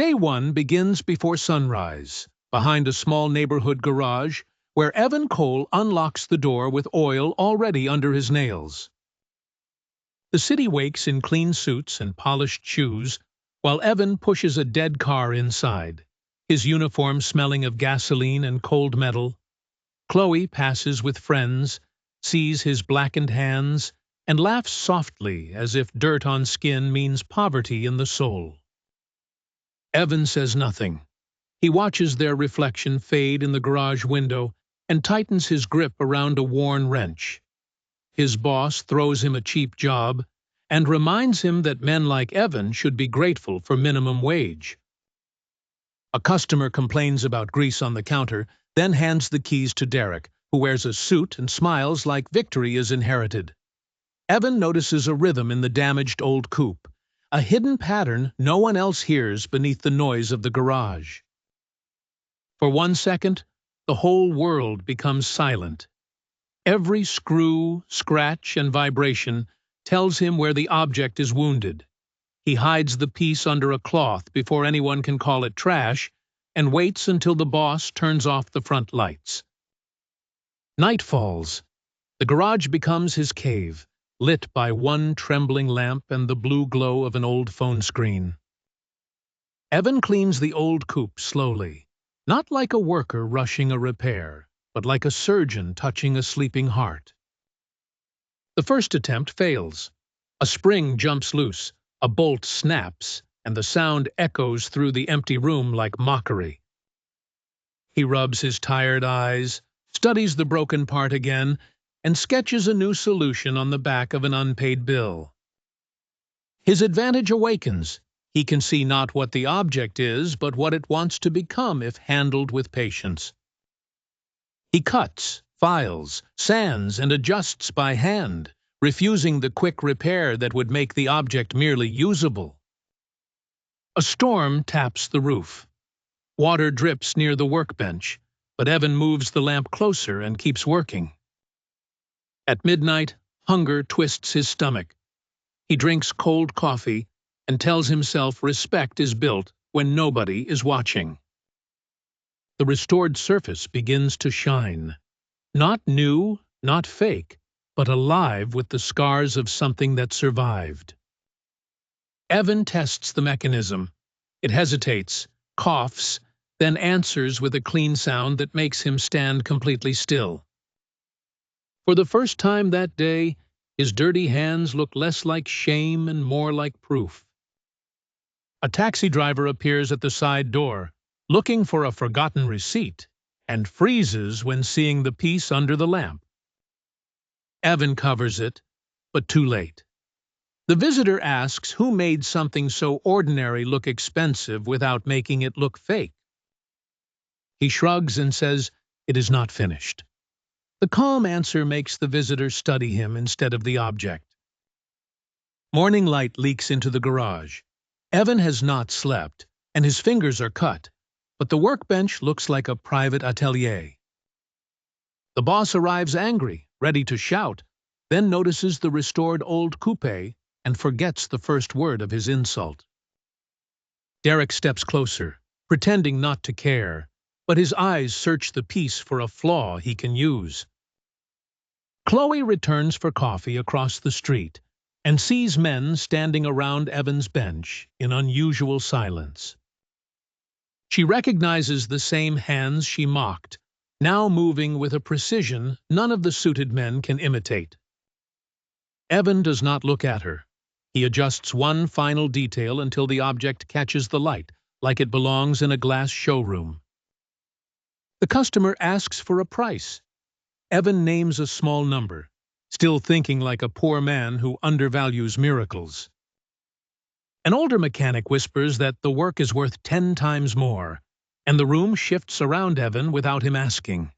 Day one begins before sunrise, behind a small neighborhood garage where Evan Cole unlocks the door with oil already under his nails. The city wakes in clean suits and polished shoes, while Evan pushes a dead car inside, his uniform smelling of gasoline and cold metal. Chloe passes with friends, sees his blackened hands, and laughs softly as if dirt on skin means poverty in the soul. Evan says nothing. He watches their reflection fade in the garage window and tightens his grip around a worn wrench. His boss throws him a cheap job and reminds him that men like Evan should be grateful for minimum wage. A customer complains about grease on the counter, then hands the keys to Derek, who wears a suit and smiles like victory is inherited. Evan notices a rhythm in the damaged old coupe, a hidden pattern no one else hears beneath the noise of the garage. For 1 second, the whole world becomes silent. Every screw, scratch, and vibration tells him where the object is wounded. He hides the piece under a cloth before anyone can call it trash and waits until the boss turns off the front lights. Night falls. The garage becomes his cave, lit by one trembling lamp and the blue glow of an old phone screen. Evan cleans the old coupe slowly, not like a worker rushing a repair, but like a surgeon touching a sleeping heart. The first attempt fails. A spring jumps loose, a bolt snaps, and the sound echoes through the empty room like mockery. He rubs his tired eyes, studies the broken part again, and sketches a new solution on the back of an unpaid bill. His advantage awakens. He can see not what the object is, but what it wants to become if handled with patience. He cuts, files, sands, and adjusts by hand, refusing the quick repair that would make the object merely usable. A storm taps the roof. Water drips near the workbench, but Evan moves the lamp closer and keeps working. At midnight, hunger twists his stomach. He drinks cold coffee and tells himself respect is built when nobody is watching. The restored surface begins to shine. Not new, not fake, but alive with the scars of something that survived. Evan tests the mechanism. It hesitates, coughs, then answers with a clean sound that makes him stand completely still. For the first time that day, his dirty hands look less like shame and more like proof. A taxi driver appears at the side door, looking for a forgotten receipt, and freezes when seeing the piece under the lamp. Evan covers it, but too late. The visitor asks who made something so ordinary look expensive without making it look fake. He shrugs and says it is not finished. The calm answer makes the visitor study him instead of the object. Morning light leaks into the garage. Evan has not slept, and his fingers are cut, but the workbench looks like a private atelier. The boss arrives angry, ready to shout, then notices the restored old coupe and forgets the first word of his insult. Derek steps closer, pretending not to care, but his eyes search the piece for a flaw he can use. Chloe returns for coffee across the street and sees men standing around Evan's bench in unusual silence. She recognizes the same hands she mocked, now moving with a precision none of the suited men can imitate. Evan does not look at her. He adjusts one final detail until the object catches the light, like it belongs in a glass showroom. The customer asks for a price. Evan names a small number, still thinking like a poor man who undervalues miracles. An older mechanic whispers that the work is worth 10 times more, and the room shifts around Evan without him asking.